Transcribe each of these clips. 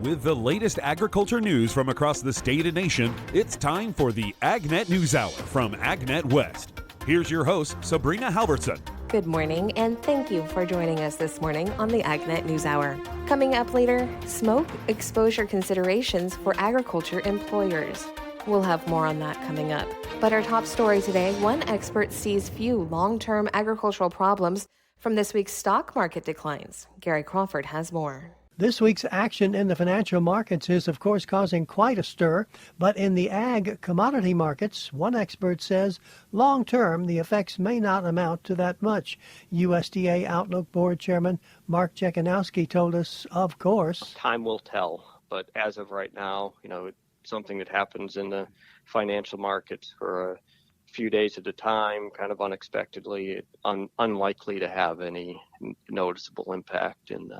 With the latest agriculture news from across the state and nation, it's time for the AgNet News Hour from AgNet West. Here's your host, Sabrina Halvorson. Good morning, and thank you for joining us this morning on the AgNet News Hour. Coming up later, smoke exposure considerations for agriculture employers. We'll have more on that coming up. But our top story today, one expert sees few long-term agricultural problems from this week's stock market declines. Gary Crawford has more. This week's action in the financial markets is, of course, causing quite a stir. But in the ag commodity markets, one expert says long-term, the effects may not amount to that much. USDA Outlook Board Chairman Mark Jekanowski told us, of course. Time will tell. But as of right now, something that happens in the financial markets for a few days at a time, kind of unexpectedly, unlikely to have any noticeable impact in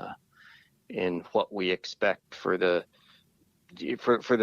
what we expect for the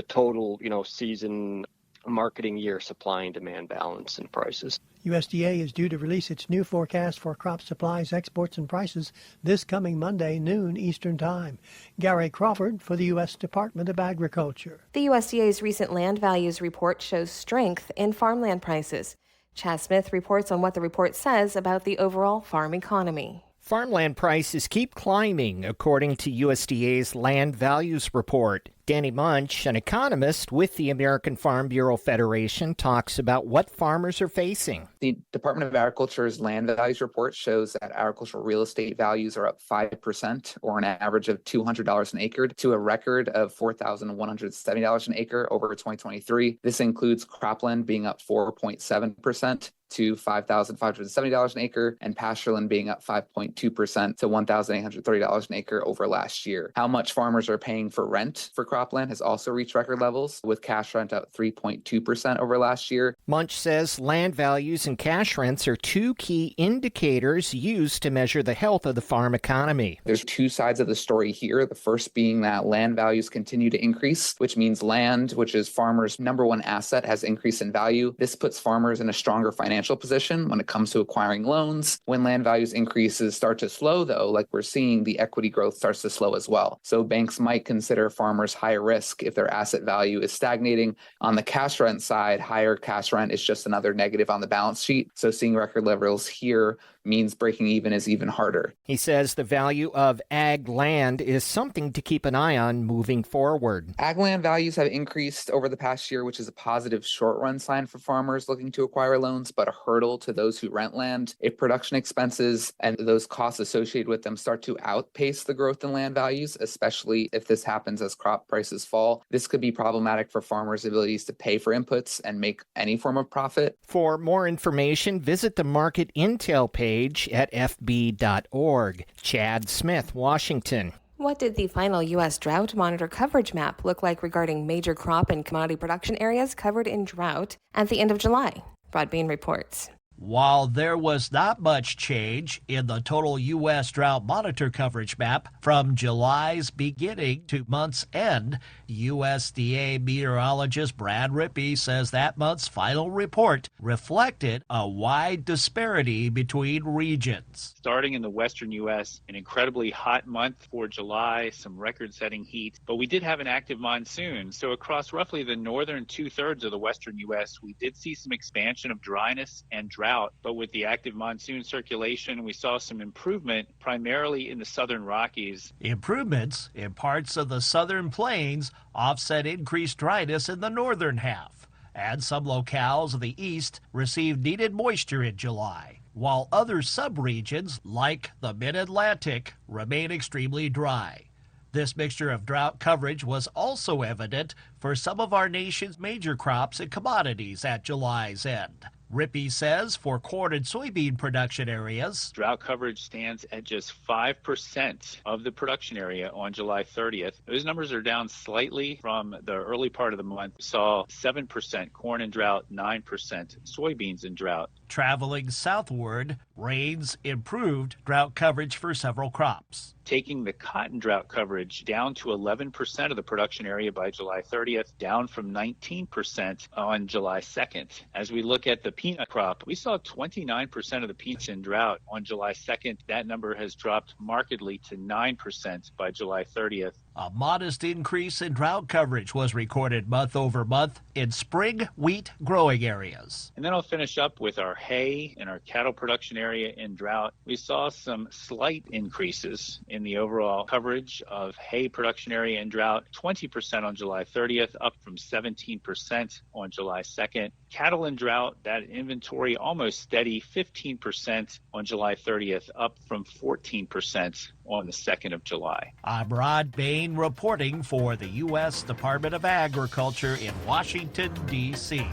total, season marketing year supply and demand balance and prices. USDA is due to release its new forecast for crop supplies, exports, and prices this coming Monday, noon Eastern Time. Gary Crawford for the U.S. Department of Agriculture. The USDA's recent land values report shows strength in farmland prices. Chaz Smith reports on what the report says about the overall farm economy. Farmland prices keep climbing, according to USDA's Land Values Report. Danny Munch, an economist with the American Farm Bureau Federation, talks about what farmers are facing. The Department of Agriculture's Land Values Report shows that agricultural real estate values are up 5%, or an average of $200 an acre, to a record of $4,170 an acre over 2023. This includes cropland being up 4.7%. to $5,570 an acre, and pastureland being up 5.2% to $1,830 an acre over last year. How much farmers are paying for rent for cropland has also reached record levels, with cash rent up 3.2% over last year. Munch says land values and cash rents are two key indicators used to measure the health of the farm economy. There's two sides of the story here. The first being that land values continue to increase, which means land, which is farmers' number one asset, has increased in value. This puts farmers in a stronger financial position when it comes to acquiring loans. When land values increases start to slow, though, like we're seeing, the equity growth starts to slow as well. So banks might consider farmers higher risk if their asset value is stagnating. On the cash rent side, higher cash rent is just another negative on the balance sheet. So seeing record levels here means breaking even is even harder. He says the value of ag land is something to keep an eye on moving forward. Ag land values have increased over the past year, which is a positive short-run sign for farmers looking to acquire loans, but a hurdle to those who rent land. If production expenses and those costs associated with them start to outpace the growth in land values, especially if this happens as crop prices fall, this could be problematic for farmers' abilities to pay for inputs and make any form of profit. For more information, visit the Market Intel page at fb.org. Chad Smith, Washington. What did the final U.S. drought monitor coverage map look like regarding major crop and commodity production areas covered in drought at the end of July? Broadbean reports. While there was not much change in the total U.S. drought monitor coverage map from July's beginning to month's end, USDA meteorologist Brad Rippey says that month's final report reflected a wide disparity between regions. Starting in the western U.S., an incredibly hot month for July, some record-setting heat, but we did have an active monsoon. So across roughly the northern two-thirds of the western U.S., we did see some expansion of dryness and drought. But with the active monsoon circulation, we saw some improvement primarily in the southern Rockies. Improvements in parts of the southern plains offset increased dryness in the northern half, and some locales of the east received needed moisture in July, while other subregions, like the mid-Atlantic, remain extremely dry. This mixture of drought coverage was also evident for some of our nation's major crops and commodities at July's end. Rippey says for corn and soybean production areas, drought coverage stands at just 5% of the production area on July 30th. Those numbers are down slightly from the early part of the month. We saw 7% corn in drought, 9% soybeans in drought. Traveling southward, rains improved drought coverage for several crops. Taking the cotton drought coverage down to 11% of the production area by July 30th, down from 19% on July 2nd. As we look at the peanut crop, we saw 29% of the peanuts in drought on July 2nd. That number has dropped markedly to 9% by July 30th. A modest increase in drought coverage was recorded month over month in spring wheat growing areas. And then I'll finish up with our hay and our cattle production area in drought. We saw some slight increases in the overall coverage of hay production area in drought, 20% on July 30th, up from 17% on July 2nd. Cattle in drought, that inventory almost steady, 15% on July 30th, up from 14% on the 2nd of July. I'm Rod Bain reporting for the U.S. Department of Agriculture in Washington, D.C.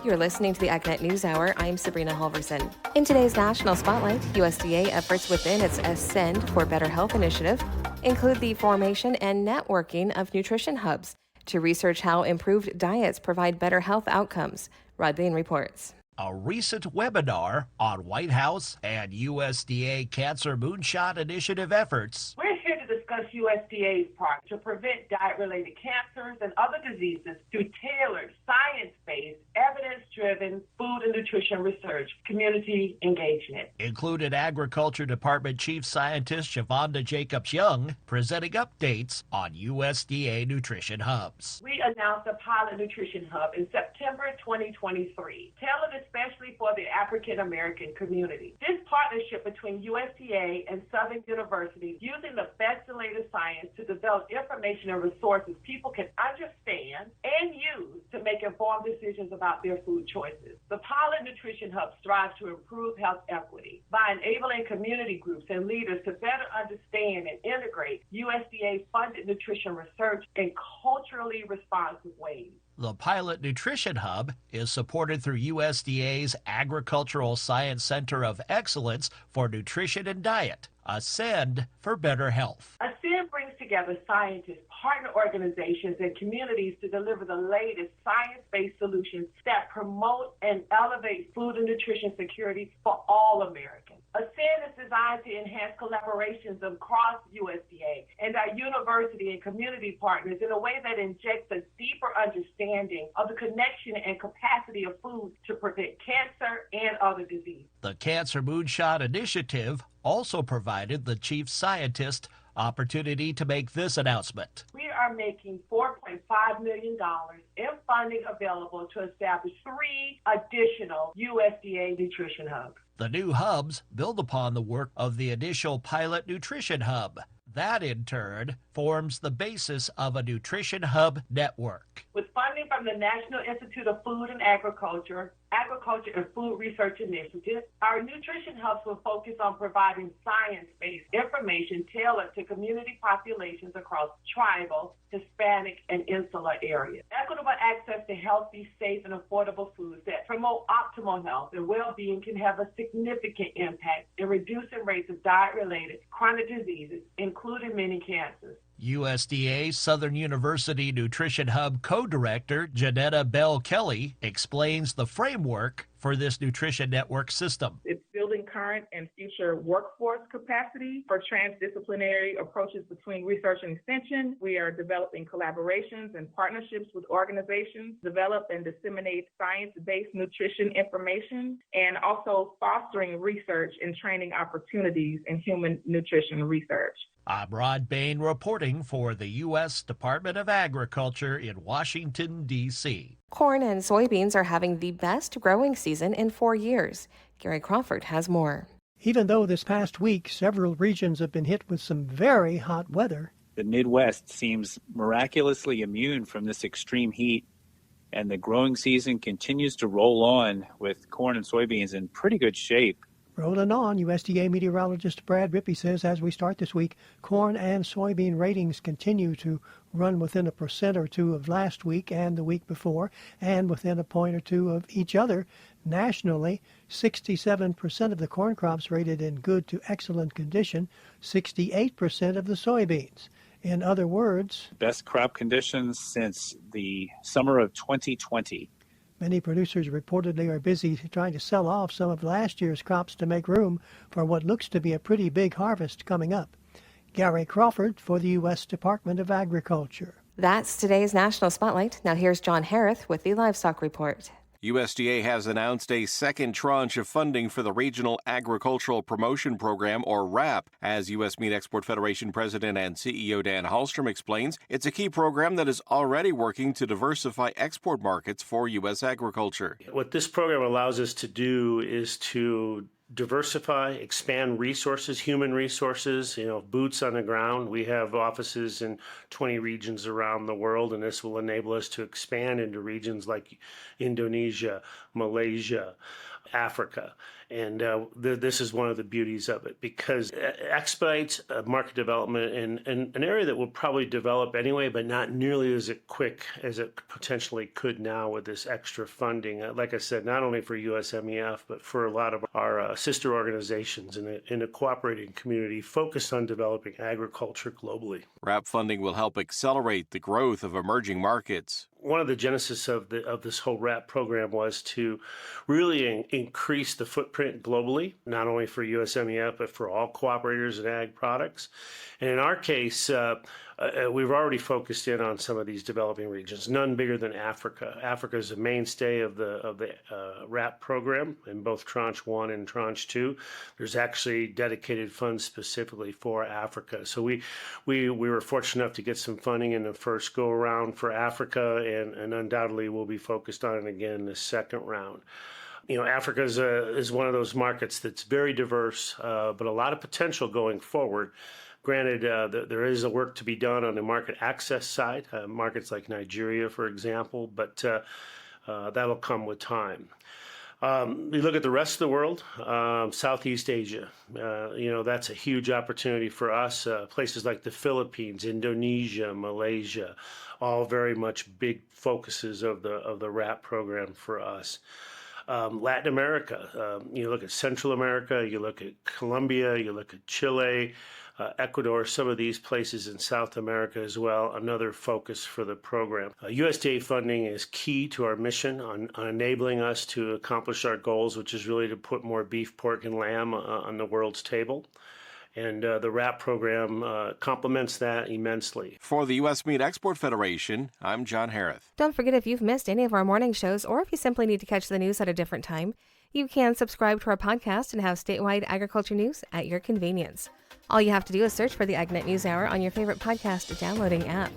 You're listening to the AgNet News Hour. I'm Sabrina Halvorson. In today's National Spotlight, USDA efforts within its Ascend for Better Health initiative include the formation and networking of nutrition hubs to research how improved diets provide better health outcomes. Rod Bain reports. A recent webinar on White House and USDA Cancer Moonshot Initiative efforts. We're here to discuss USDA's part to prevent diet-related cancers and other diseases through tailored, science-based, evidence-driven food and nutrition research, community engagement. Included Agriculture Department Chief Scientist Shavonda Jacobs-Young presenting updates on USDA Nutrition Hubs. We announced a pilot nutrition hub in September 2023, tailored especially for the African American community. This partnership between USDA and Southern universities using the best and latest science to develop information and resources people can understand and use to make informed decisions about their food choices. The pilot nutrition hub strives to improve health equity by enabling community groups and leaders to better understand and integrate USDA-funded nutrition research in culturally responsive ways. The Pilot Nutrition Hub is supported through USDA's Agricultural Science Center of Excellence for Nutrition and Diet, Ascend for Better Health. Ascend brings together scientists, partner organizations, and communities to deliver the latest science-based solutions that promote and elevate food and nutrition security for all Americans. Ascend is designed to enhance collaborations across USDA and our university and community partners in a way that injects a deeper understanding of the connection and capacity of food to prevent cancer and other diseases. The Cancer Moonshot Initiative also provided the chief scientist opportunity to make this announcement. We are making $4.5 million in funding available to establish 3 additional USDA nutrition hubs. The new hubs build upon the work of the initial Pilot Nutrition Hub. That, in turn, forms the basis of a nutrition hub network. With funding from the National Institute of Food and Agriculture and Food Research Initiative, our nutrition hubs will focus on providing science-based information tailored to community populations across tribal, Hispanic, and insular areas. Equitable access to healthy, safe, and affordable foods that promote optimal health and well-being can have a significant impact in reducing rates of diet-related chronic diseases, including many cancers. USDA Southern University Nutrition Hub co-director Janetta Bell Kelly explains the framework for this nutrition network system. It's building current and future workforce capacity for transdisciplinary approaches between research and extension. We are developing collaborations and partnerships with organizations, develop and disseminate science-based nutrition information, and also fostering research and training opportunities in human nutrition research. I'm Rod Bain reporting for the U.S. Department of Agriculture in Washington, D.C. Corn and soybeans are having the best growing season in 4 years. Gary Crawford has more. Even though this past week several regions have been hit with some very hot weather, the Midwest seems miraculously immune from this extreme heat, and the growing season continues to roll on with corn and soybeans in pretty good shape. Rolling on, USDA meteorologist Brad Rippey says as we start this week, corn and soybean ratings continue to run within 1% or 2% of last week and the week before, and within 1 point or 2 of each other. Nationally, 67% of the corn crops rated in good to excellent condition, 68% of the soybeans. In other words, best crop conditions since the summer of 2020. Many producers reportedly are busy trying to sell off some of last year's crops to make room for what looks to be a pretty big harvest coming up. Gary Crawford for the U.S. Department of Agriculture. That's today's National Spotlight. Now here's John Hareth with the Livestock Report. USDA has announced a second tranche of funding for the Regional Agricultural Promotion Program, or RAP. As U.S. Meat Export Federation President and CEO Dan Hallstrom explains, it's a key program that is already working to diversify export markets for U.S. agriculture. What this program allows us to do is to diversify, expand resources, human resources, boots on the ground. We have offices in 20 regions around the world, and this will enable us to expand into regions like Indonesia, Malaysia, Africa. And this is one of the beauties of it, because it expedites market development in an area that will probably develop anyway, but not nearly as quick as it potentially could now with this extra funding. Like I said, not only for USMEF, but for a lot of our sister organizations in a cooperating community focused on developing agriculture globally. RAP funding will help accelerate the growth of emerging markets. One of the genesis of this whole RAP program was to really increase the footprint globally, not only for USMEF, but for all cooperators in ag products. And in our case, we've already focused in on some of these developing regions, none bigger than Africa. Africa is a mainstay of the RAP program in both Tranche 1 and Tranche 2. There's actually dedicated funds specifically for Africa. So we were fortunate enough to get some funding in the first go-around for Africa, and undoubtedly we'll be focused on it again in the second round. Africa is one of those markets that's very diverse, but a lot of potential going forward. Granted, there is a work to be done on the market access side, markets like Nigeria, for example, but that'll come with time. You look at the rest of the world, Southeast Asia, that's a huge opportunity for us. Places like the Philippines, Indonesia, Malaysia, all very much big focuses of the RAP program for us. Latin America, you look at Central America, you look at Colombia, you look at Chile, Ecuador, some of these places in South America as well, another focus for the program. USDA funding is key to our mission on enabling us to accomplish our goals, which is really to put more beef, pork, and lamb on the world's table. And the RAP program complements that immensely. For the U.S. Meat Export Federation, I'm John Harris. Don't forget, if you've missed any of our morning shows, or if you simply need to catch the news at a different time, you can subscribe to our podcast and have statewide agriculture news at your convenience. All you have to do is search for the AgNet News Hour on your favorite podcast downloading app.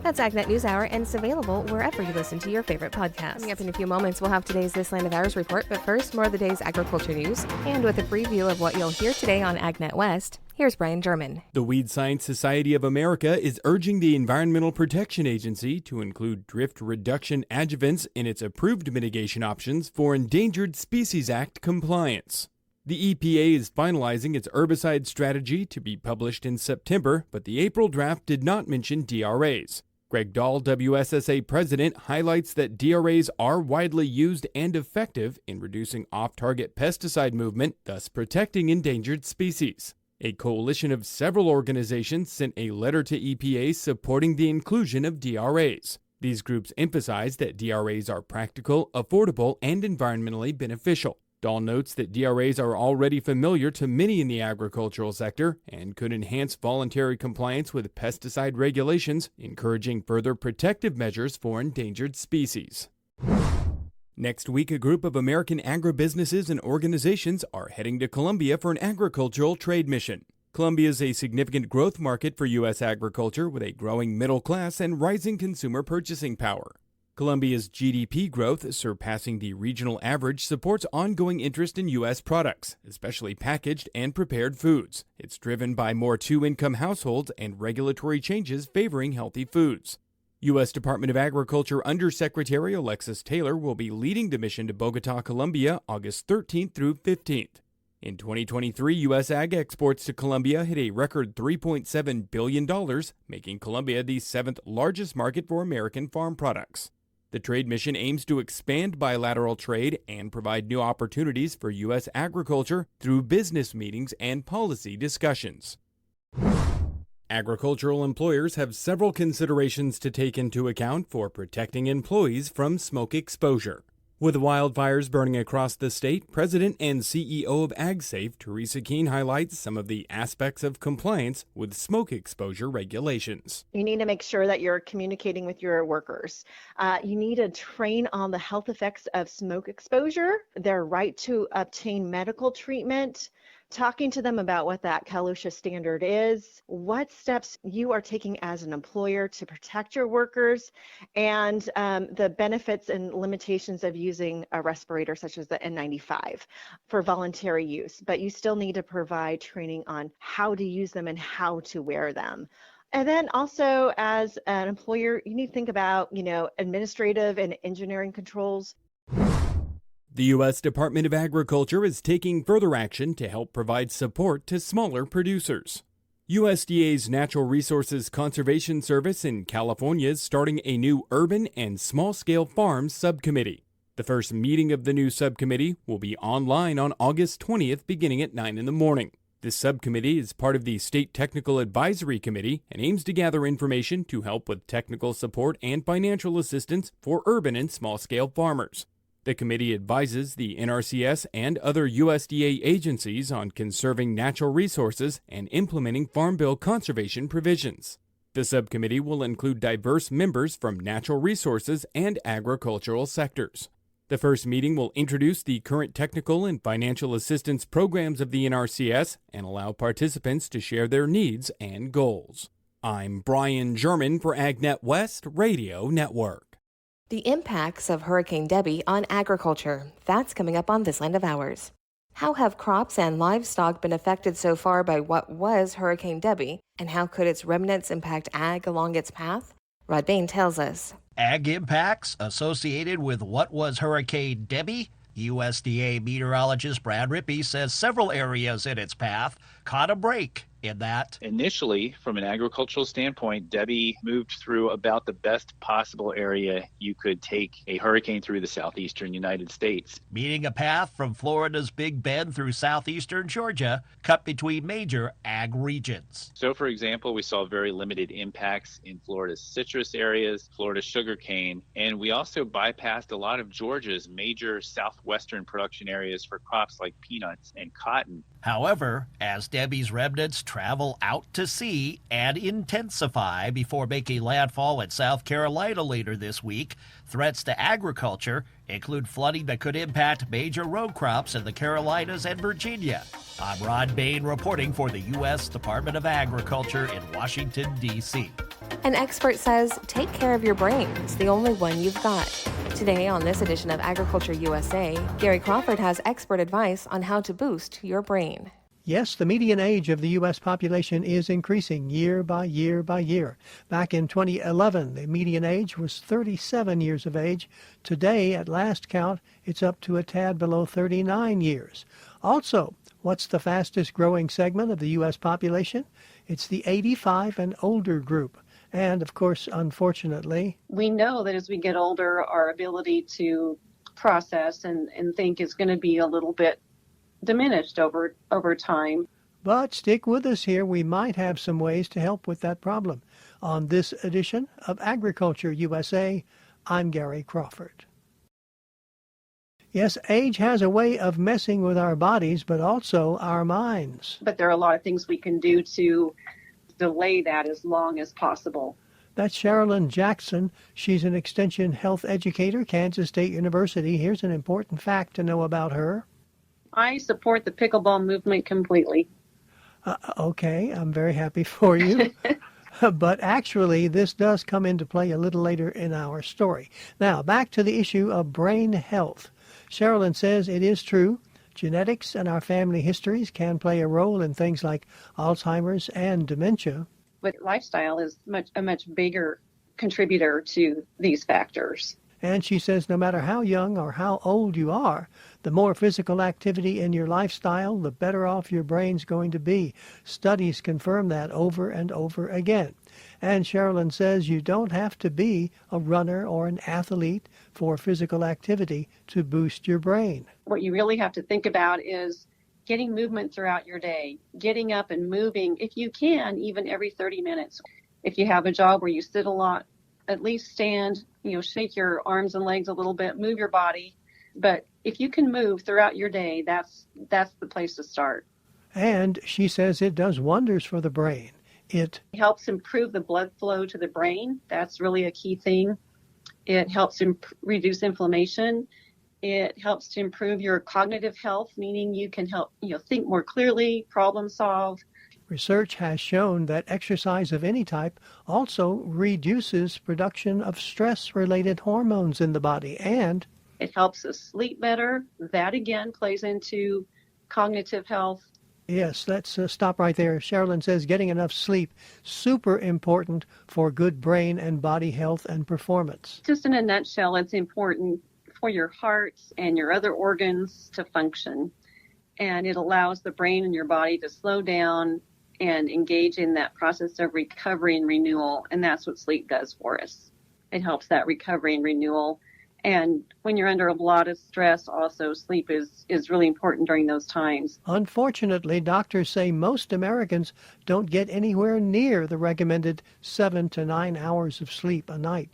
That's AgNet News Hour, and it's available wherever you listen to your favorite podcasts. Coming up in a few moments, we'll have today's This Land of Ours report, but first, more of the day's agriculture news. And with a preview of what you'll hear today on AgNet West, here's Brian German. The Weed Science Society of America is urging the Environmental Protection Agency to include drift reduction adjuvants in its approved mitigation options for Endangered Species Act compliance. The EPA is finalizing its herbicide strategy to be published in September, but the April draft did not mention DRAs. Greg Dahl, WSSA president, highlights that DRAs are widely used and effective in reducing off-target pesticide movement, thus protecting endangered species. A coalition of several organizations sent a letter to EPA supporting the inclusion of DRAs. These groups emphasize that DRAs are practical, affordable, and environmentally beneficial. Dahl notes that DRAs are already familiar to many in the agricultural sector and could enhance voluntary compliance with pesticide regulations, encouraging further protective measures for endangered species. Next week, a group of American agribusinesses and organizations are heading to Colombia for an agricultural trade mission. Colombia is a significant growth market for U.S. agriculture with a growing middle class and rising consumer purchasing power. Colombia's GDP growth, surpassing the regional average, supports ongoing interest in U.S. products, especially packaged and prepared foods. It's driven by more two-income households and regulatory changes favoring healthy foods. U.S. Department of Agriculture Undersecretary Alexis Taylor will be leading the mission to Bogota, Colombia, August 13th through 15th. In 2023, U.S. ag exports to Colombia hit a record $3.7 billion, making Colombia the seventh largest market for American farm products. The trade mission aims to expand bilateral trade and provide new opportunities for U.S. agriculture through business meetings and policy discussions. Agricultural employers have several considerations to take into account for protecting employees from smoke exposure. With wildfires burning across the state, President and CEO of AgSafe, Teresa Keene, highlights some of the aspects of compliance with smoke exposure regulations. You need to make sure that you're communicating with your workers. You need to train on the health effects of smoke exposure, their right to obtain medical treatment, talking to them about what that CalOSHA standard is, what steps you are taking as an employer to protect your workers, and the benefits and limitations of using a respirator such as the N95 for voluntary use. But you still need to provide training on how to use them and how to wear them. And then also as an employer, you need to think about, administrative and engineering controls. The U.S. Department of Agriculture is taking further action to help provide support to smaller producers. USDA's Natural Resources Conservation Service in California is starting a new Urban and Small-Scale Farms Subcommittee. The first meeting of the new subcommittee will be online on August 20th beginning at 9 in the morning. This subcommittee is part of the State Technical Advisory Committee and aims to gather information to help with technical support and financial assistance for urban and small-scale farmers. The committee advises the NRCS and other USDA agencies on conserving natural resources and implementing Farm Bill conservation provisions. The subcommittee will include diverse members from natural resources and agricultural sectors. The first meeting will introduce the current technical and financial assistance programs of the NRCS and allow participants to share their needs and goals. I'm Brian German for AgNet West Radio Network. The impacts of Hurricane Debbie on agriculture. That's coming up on This Land of Ours. How have crops and livestock been affected so far by what was Hurricane Debbie, and how could its remnants impact ag along its path? Rod Bain tells us. Ag impacts associated with what was Hurricane Debbie? USDA meteorologist Brad Rippey says several areas in its path caught a break in that. Initially, from an agricultural standpoint, Debbie moved through about the best possible area you could take a hurricane through the southeastern United States. Meaning a path from Florida's Big Bend through southeastern Georgia, cut between major ag regions. So, for example, we saw very limited impacts in Florida's citrus areas, Florida's sugarcane, and we also bypassed a lot of Georgia's major southwestern production areas for crops like peanuts and cotton. However, as Debbie's remnants travel out to sea and intensify before making landfall in South Carolina later this week, threats to agriculture include flooding that could impact major row crops in the Carolinas and Virginia. I'm Rod Bain reporting for the U.S. Department of Agriculture in Washington, D.C. An expert says, take care of your brain. It's the only one you've got. Today on this edition of Agriculture USA, Gary Crawford has expert advice on how to boost your brain. Yes, the median age of the U.S. population is increasing year by year by year. Back in 2011, the median age was 37 years of age. Today, at last count, it's up to a tad below 39 years. Also, what's the fastest growing segment of the U.S. population? It's the 85 and older group. And, of course, unfortunately, we know that as we get older, our ability to process and think is going to be a little bit diminished over time. But stick with us here. We might have some ways to help with that problem. On this edition of Agriculture USA, I'm Gary Crawford. Yes, age has a way of messing with our bodies, but also our minds. But there are a lot of things we can do to delay that as long as possible. That's Sherilyn Jackson. She's an extension health educator, Kansas State University. Here's an important fact to know about her. I support the pickleball movement completely. Okay, I'm very happy for you. But actually, this does come into play a little later in our story. Now, back to the issue of brain health. Sherilyn says it is true. Genetics and our family histories can play a role in things like Alzheimer's and dementia. But lifestyle is a much bigger contributor to these factors. And she says no matter how young or how old you are, the more physical activity in your lifestyle, the better off your brain's going to be. Studies confirm that over and over again. And Sherilyn says you don't have to be a runner or an athlete for physical activity to boost your brain. What you really have to think about is getting movement throughout your day, getting up and moving, if you can, even every 30 minutes. If you have a job where you sit a lot, at least stand, shake your arms and legs a little bit, move your body. But if you can move throughout your day, that's the place to start. And she says it does wonders for the brain. It helps improve the blood flow to the brain. That's really a key thing. It helps reduce inflammation. It helps to improve your cognitive health, meaning you can help think more clearly, problem solve. Research has shown that exercise of any type also reduces production of stress-related hormones in the body, and it helps us sleep better. That again plays into cognitive health. Yes, let's stop right there. Sherilyn says getting enough sleep, super important for good brain and body health and performance. Just in a nutshell, it's important for your heart and your other organs to function. And it allows the brain and your body to slow down and engage in that process of recovery and renewal. And that's what sleep does for us. It helps that recovery and renewal. And when you're under a lot of stress, also sleep is really important during those times. Unfortunately, doctors say most Americans don't get anywhere near the recommended 7 to 9 hours of sleep a night.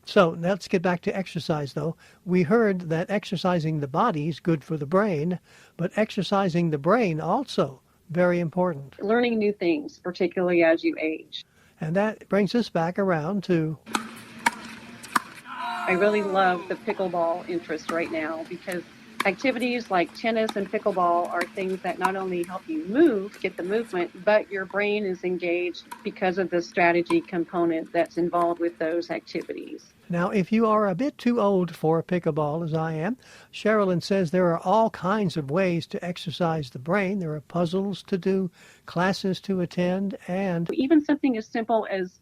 So let's get back to exercise, though. We heard that exercising the body is good for the brain, but exercising the brain also very important. Learning new things, particularly as you age. And that brings us back around to I really love the pickleball interest right now because activities like tennis and pickleball are things that not only help you move, get the movement, but your brain is engaged because of the strategy component that's involved with those activities. Now, if you are a bit too old for pickleball, as I am, Sherilyn says there are all kinds of ways to exercise the brain. There are puzzles to do, classes to attend, and even something as simple as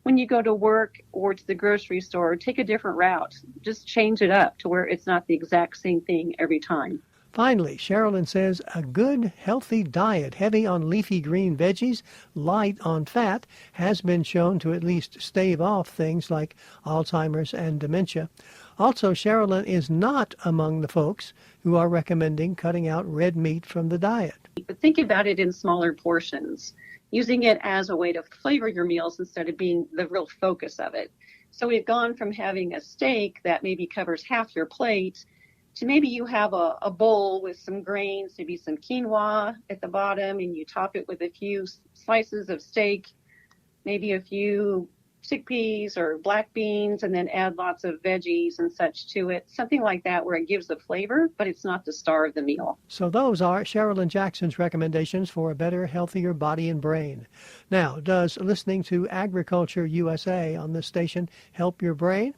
when you go to work or to the grocery store, take a different route. Just change it up to where it's not the exact same thing every time. Finally, Sherilyn says a good, healthy diet, heavy on leafy green veggies, light on fat, has been shown to at least stave off things like Alzheimer's and dementia. Also, Sherilyn is not among the folks who are recommending cutting out red meat from the diet. But think about it in smaller portions, using it as a way to flavor your meals instead of being the real focus of it. So we've gone from having a steak that maybe covers half your plate to maybe you have a bowl with some grains, maybe some quinoa at the bottom, and you top it with a few slices of steak, maybe a few chickpeas or black beans, and then add lots of veggies and such to it. Something like that where it gives the flavor, but it's not the star of the meal. So those are Sherilyn Jackson's recommendations for a better, healthier body and brain. Now, does listening to Agriculture USA on this station help your brain?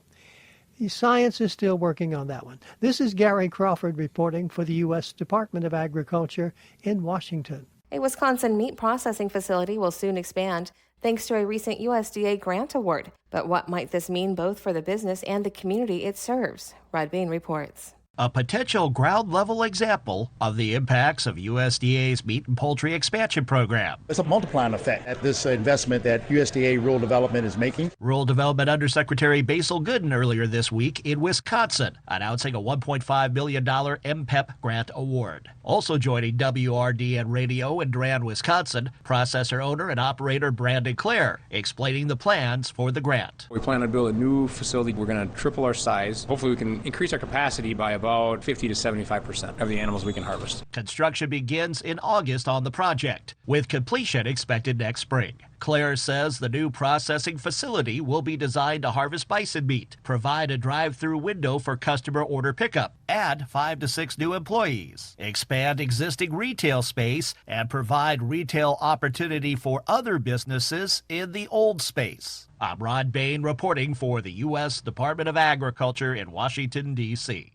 The science is still working on that one. This is Gary Crawford reporting for the U.S. Department of Agriculture in Washington. A Wisconsin meat processing facility will soon expand thanks to a recent USDA grant award. But what might this mean both for the business and the community it serves? Rod Bain reports. A potential ground-level example of the impacts of USDA's meat and poultry expansion program. It's a multiplying effect at this investment that USDA Rural Development is making. Rural Development Undersecretary Basil Gooden earlier this week in Wisconsin announcing a $1.5 million MPEP grant award. Also joining WRDN Radio in Durand, Wisconsin, processor owner and operator Brandon Clare, explaining the plans for the grant. We plan to build a new facility. We're going to triple our size. Hopefully we can increase our capacity by about 50 to 75% of the animals we can harvest. Construction begins in August on the project, with completion expected next spring. Claire says the new processing facility will be designed to harvest bison meat, provide a drive-through window for customer order pickup, add 5 to 6 new employees, expand existing retail space, and provide retail opportunity for other businesses in the old space. I'm Rod Bain reporting for the U.S. Department of Agriculture in Washington, D.C.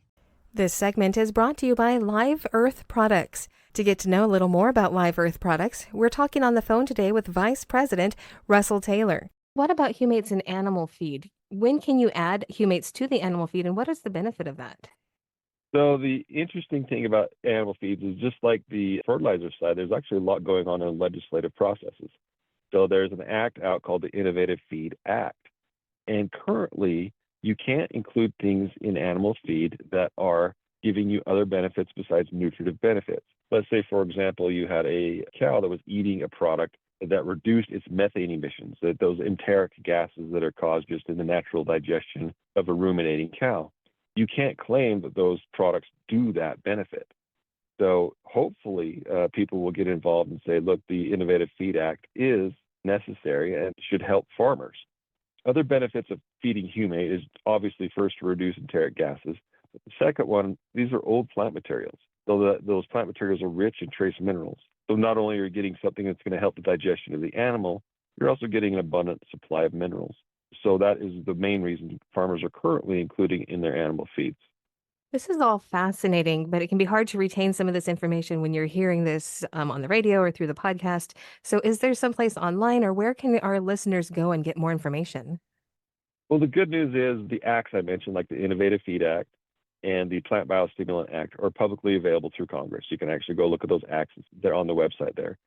This segment is brought to you by Live Earth Products. To get to know a little more about Live Earth Products, we're talking on the phone today with Vice President Russell Taylor. What about humates in animal feed? When can you add humates to the animal feed, and what is the benefit of that? So the interesting thing about animal feeds is just like the fertilizer side, there's actually a lot going on in legislative processes. So there's an act out called the Innovative Feed Act. And currently, you can't include things in animal feed that are giving you other benefits besides nutritive benefits. Let's say, for example, you had a cow that was eating a product that reduced its methane emissions, those enteric gases that are caused just in the natural digestion of a ruminating cow. you can't claim that those products do that benefit. So hopefully people will get involved and say, look, the Innovative Feed Act is necessary and should help farmers. Other benefits of feeding humate is obviously first to reduce enteric gases. But the second one, these are old plant materials. So those plant materials are rich in trace minerals. So not only are you getting something that's going to help the digestion of the animal, you're also getting an abundant supply of minerals. So that is the main reason farmers are currently including in their animal feeds. This is all fascinating, but it can be hard to retain some of this information when you're hearing this on the radio or through the podcast. So, is there someplace online, or where can our listeners go and get more information? Well, the good news is the acts I mentioned, like the Innovative Feed Act and the Plant Biostimulant Act, are publicly available through Congress. You can actually go look at those acts. They're on the website there.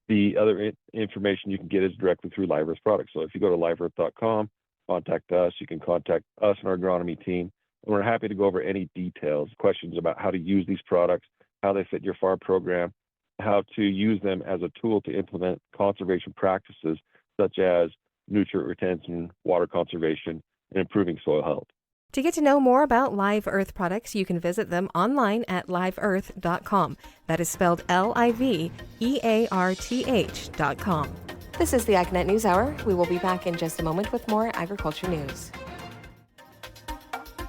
The other information you can get is directly through Live Earth products. So if you go to liveearth.com, contact us. You can contact us and our agronomy team. And we're happy to go over any details, questions about how to use these products, how they fit your farm program, how to use them as a tool to implement conservation practices such as nutrient retention, water conservation, and improving soil health. To get to know more about Live Earth products, you can visit them online at liveearth.com. That is spelled LIVEARTH.com. This is the AgNet News Hour. We will be back in just a moment with more agriculture news.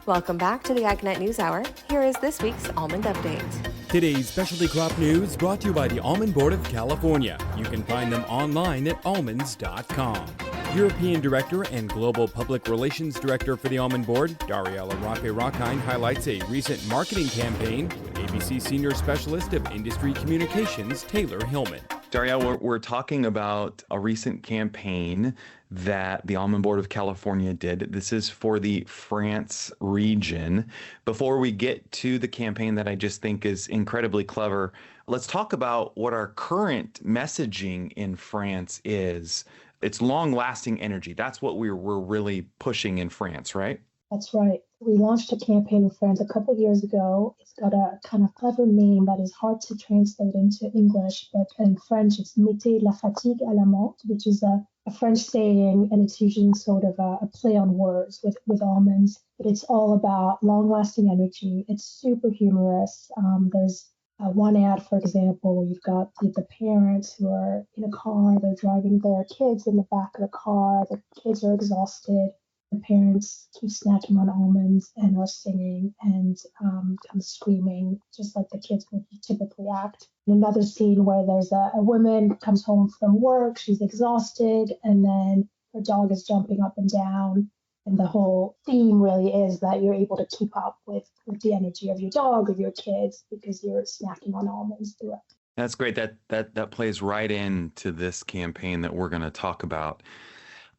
Welcome back to the AgNet News Hour. Here is this week's almond update. Today's specialty crop news brought to you by the Almond Board of California. You can find them online at almonds.com. European Director and Global Public Relations Director for the Almond Board, Dariela Rape-Rockine, highlights a recent marketing campaign with ABC Senior Specialist of Industry Communications, Taylor Hillman. Daria, we're talking about a recent campaign that the Almond Board of California did. This is for the France region. Before we get to the campaign that I just think is incredibly clever, let's talk about what our current messaging in France is. It's long-lasting energy. That's what we're really pushing in France, right? That's right. We launched a campaign in France a couple of years ago. It's got a kind of clever name that is hard to translate into English, but in French, it's Mettez la fatigue à la menthe, which is a French saying, and it's usually sort of a play on words with almonds. But it's all about long-lasting energy. It's super humorous. There's one ad, for example, where you've got the parents who are in a car. They're driving their kids in the back of the car. The kids are exhausted. The parents keep snacking on almonds and are singing and kind of screaming, just like the kids would typically act. And another scene where there's a woman comes home from work, she's exhausted, and then her dog is jumping up and down. And the whole theme really is that you're able to keep up with the energy of your dog, of your kids, because you're snacking on almonds through it. That's great. That plays right into this campaign that we're going to talk about.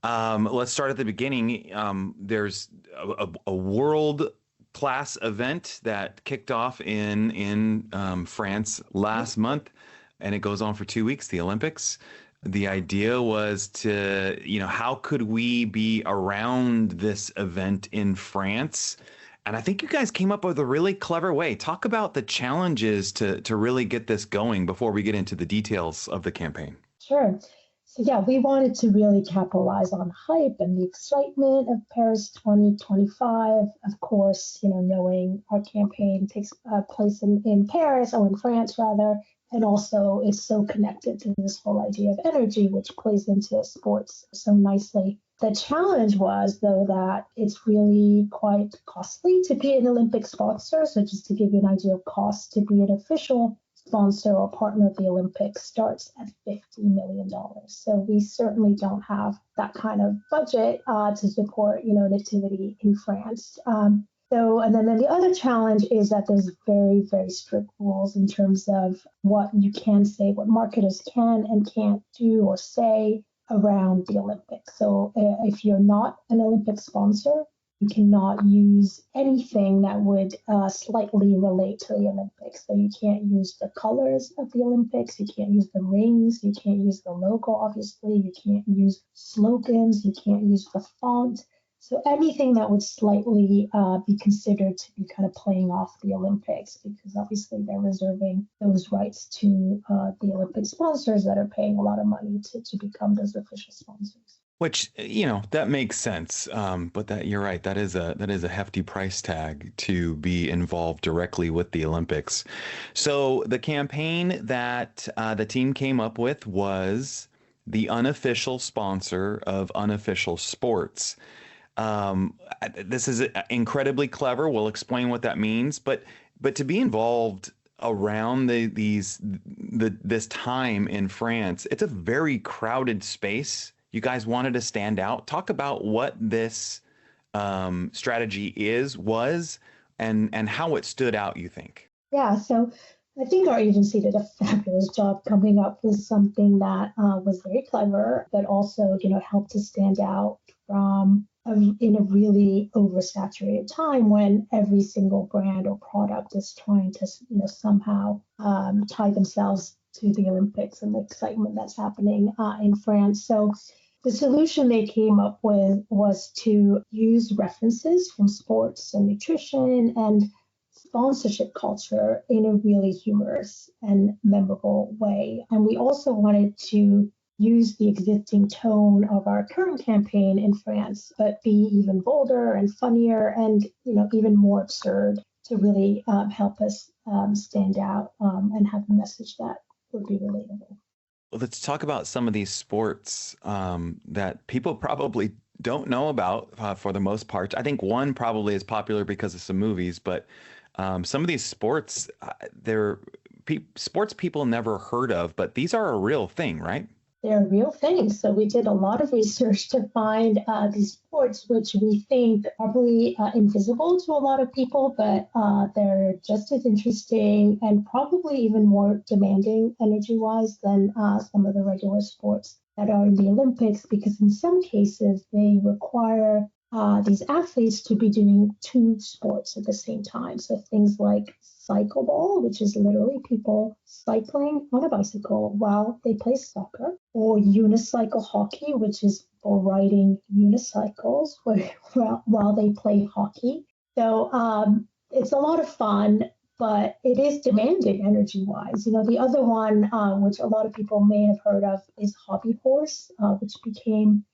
Let's start at the beginning. There's a world-class event that kicked off in France last month, and it goes on for 2 weeks, the Olympics. The idea was to, how could we be around this event in France? And I think you guys came up with a really clever way. Talk about the challenges to really get this going before we get into the details of the campaign. Sure. So yeah, we wanted to really capitalize on hype and the excitement of Paris 2025. Of course, knowing our campaign takes place in Paris, or in France rather, and also is so connected to this whole idea of energy, which plays into sports so nicely. The challenge was, though, that it's really quite costly to be an Olympic sponsor. So just to give you an idea of cost, to be an official sponsor or partner of the Olympics starts at $50 million. So we certainly don't have that kind of budget to support, an activity in France. And then the other challenge is that there's very, very strict rules in terms of what you can say, what marketers can and can't do or say around the Olympics. So if you're not an Olympic sponsor, you cannot use anything that would slightly relate to the Olympics. So you can't use the colors of the Olympics, you can't use the rings, you can't use the logo, obviously, you can't use slogans, you can't use the font. So anything that would slightly be considered to be kind of playing off the Olympics, because obviously they're reserving those rights to the Olympic sponsors that are paying a lot of money to become those official sponsors. Which, that makes sense. But that you're right. That is a hefty price tag to be involved directly with the Olympics. So the campaign that the team came up with was the unofficial sponsor of unofficial sports. This is incredibly clever. We'll explain what that means, but to be involved around this time in France, it's a very crowded space. You guys wanted to stand out. Talk about what this strategy was, and how it stood out, you think. Yeah, so I think our agency did a fabulous job coming up with something that was very clever, but also, helped to stand out from in a really oversaturated time when every single brand or product is trying to, somehow tie themselves to the Olympics and the excitement that's happening in France. So the solution they came up with was to use references from sports and nutrition and sponsorship culture in a really humorous and memorable way. And we also wanted to use the existing tone of our current campaign in France, but be even bolder and funnier and, even more absurd to really help us stand out and have a message that would be relatable. Let's talk about some of these sports that people probably don't know about for the most part. I think one probably is popular because of some movies, but some of these sports, they're sports people never heard of, but these are a real thing, right? They're real things. So we did a lot of research to find these sports, which we think are probably invisible to a lot of people, but they're just as interesting and probably even more demanding energy-wise than some of the regular sports that are in the Olympics, because in some cases they require these athletes to be doing two sports at the same time. So things like cycle ball, which is literally people cycling on a bicycle while they play soccer, or unicycle hockey, which is for riding unicycles while they play hockey. So it's a lot of fun, but it is demanding energy-wise. The other one, which a lot of people may have heard of, is hobby horse, which became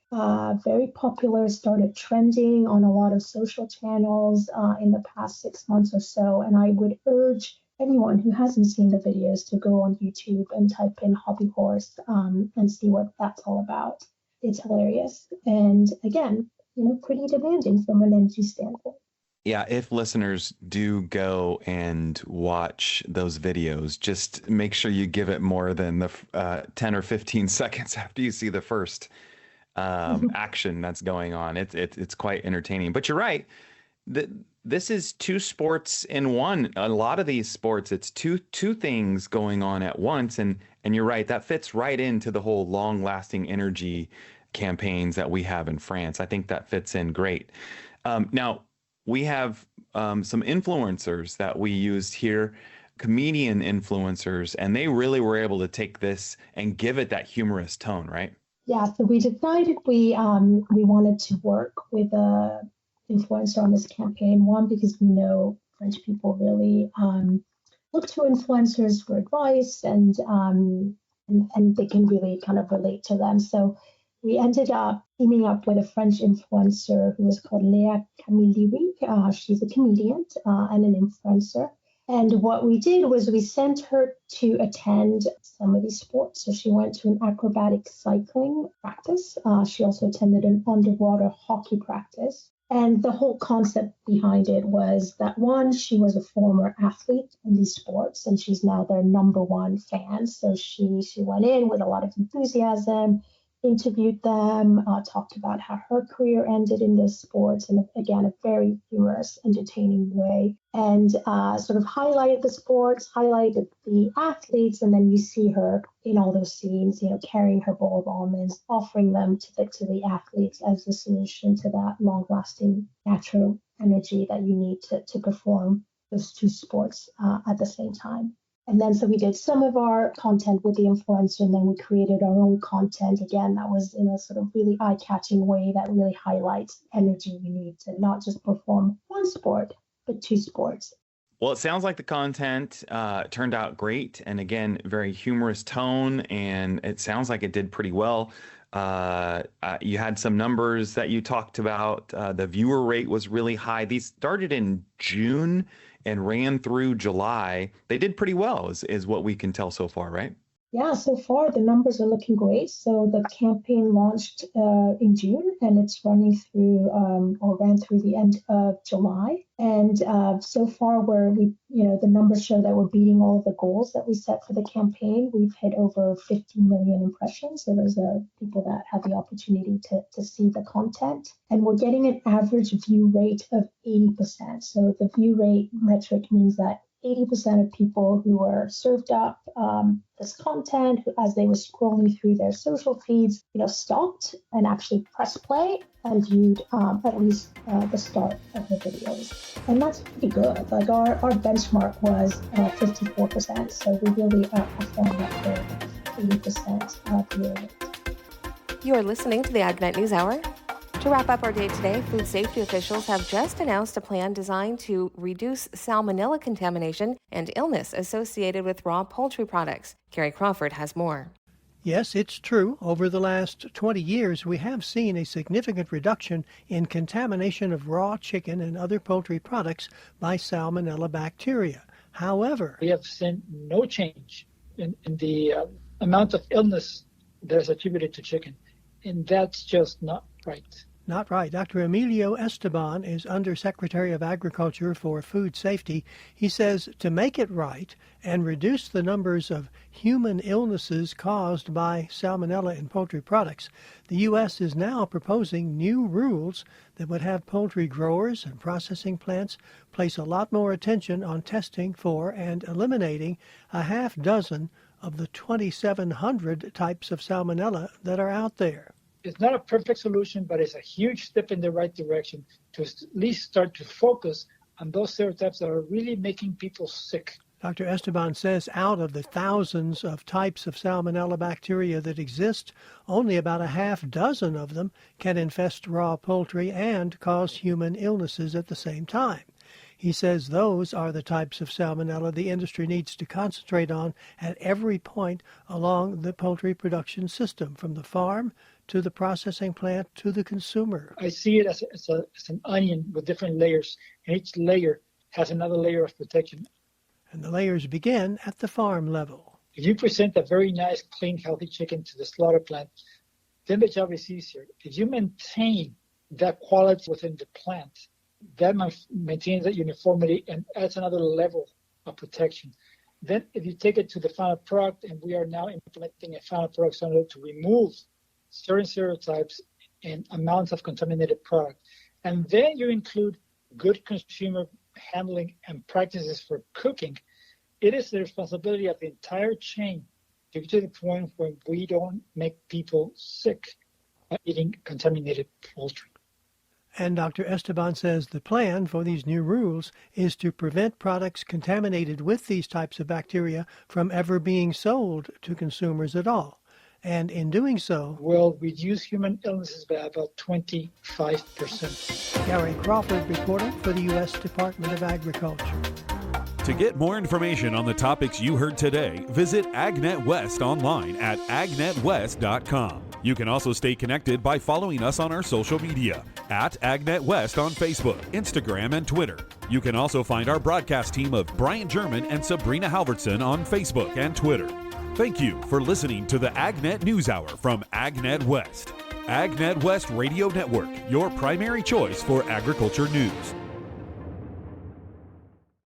very popular, started trending on a lot of social channels in the past 6 months or so. And I would urge anyone who hasn't seen the videos to go on YouTube and type in hobby horse and see what that's all about. It's hilarious. And again, pretty demanding from an energy standpoint. Yeah, if listeners do go and watch those videos, just make sure you give it more than the 10 or 15 seconds after you see the first action that's going on. It's quite entertaining. But you're right. This is two sports in one. A lot of these sports, it's two things going on at once. And you're right, that fits right into the whole long-lasting energy campaigns that we have in France. I think that fits in great. Now, we have some influencers that we used here, comedian influencers, and they really were able to take this and give it that humorous tone, right? Yeah, so we decided we wanted to work with a influencer on this campaign. One, because we know French people really look to influencers for advice, and they can really kind of relate to them. So we ended up teaming up with a French influencer who is called Léa Camilleri. She's a comedian and an influencer. And what we did was we sent her to attend some of these sports. So she went to an acrobatic cycling practice. She also attended an underwater hockey practice. And the whole concept behind it was that, one, she was a former athlete in these sports, and she's now their number one fan. So she went in with a lot of enthusiasm, interviewed them, talked about how her career ended in those sports, and again, a very humorous, entertaining way, and sort of highlighted the sports, highlighted the athletes, and then you see her in all those scenes, carrying her bowl of almonds, offering them to the athletes as a solution to that long-lasting natural energy that you need to perform those two sports at the same time. And then so we did some of our content with the influencer, and then we created our own content. Again, that was in a sort of really eye-catching way that really highlights energy you need to not just perform one sport, but two sports. Well, it sounds like the content turned out great. And again, very humorous tone, and it sounds like it did pretty well. You had some numbers that you talked about. The viewer rate was really high. These started in June and ran through July. They did pretty well, is what we can tell so far, right? Yeah, so far the numbers are looking great. So the campaign launched in June and it's running through or ran through the end of July. And so far the numbers show that we're beating all of the goals that we set for the campaign. We've hit over 15 million impressions. So there's people that have the opportunity to see the content. And we're getting an average view rate of 80%. So the view rate metric means that 80% of people who were served up this content as they were scrolling through their social feeds, stopped and actually pressed play and viewed at least the start of the videos. And that's pretty good. Like our benchmark was 54%, so we really outperformed that for 80% view rate. You're listening to the AgNet News Hour. To wrap up our day today, food safety officials have just announced a plan designed to reduce salmonella contamination and illness associated with raw poultry products. Gary Crawford has more. Yes, it's true. Over the last 20 years, we have seen a significant reduction in contamination of raw chicken and other poultry products by salmonella bacteria. However, we have seen no change in the amount of illness that is attributed to chicken, and that's just not right. Not right. Dr. Emilio Esteban is Undersecretary of Agriculture for Food Safety. He says to make it right and reduce the numbers of human illnesses caused by salmonella in poultry products, the U.S. is now proposing new rules that would have poultry growers and processing plants place a lot more attention on testing for and eliminating a half dozen of the 2,700 types of salmonella that are out there. It's not a perfect solution, but it's a huge step in the right direction to at least start to focus on those serotypes that are really making people sick. Dr. Esteban says out of the thousands of types of salmonella bacteria that exist, only about a half dozen of them can infest raw poultry and cause human illnesses at the same time. He says those are the types of salmonella the industry needs to concentrate on at every point along the poultry production system, from the farm to the processing plant to the consumer. I see it as an onion with different layers, and each layer has another layer of protection. And the layers begin at the farm level. If you present a very nice, clean, healthy chicken to the slaughter plant, then the job is easier. If you maintain that quality within the plant, that maintains that uniformity and adds another level of protection. Then if you take it to the final product, and we are now implementing a final product standard to remove certain serotypes and amounts of contaminated product, and then you include good consumer handling and practices for cooking, it is the responsibility of the entire chain to get to the point where we don't make people sick by eating contaminated poultry. And Dr. Esteban says the plan for these new rules is to prevent products contaminated with these types of bacteria from ever being sold to consumers at all. And in doing so, will reduce human illnesses by about 25%. Gary Crawford reporting for the U.S. Department of Agriculture. To get more information on the topics you heard today, visit AgNet West online at agnetwest.com. You can also stay connected by following us on our social media at AgNet West on Facebook, Instagram, and Twitter. You can also find our broadcast team of Brian German and Sabrina Halvorson on Facebook and Twitter. Thank you for listening to the AgNet News Hour from AgNet West. AgNet West Radio Network, your primary choice for agriculture news.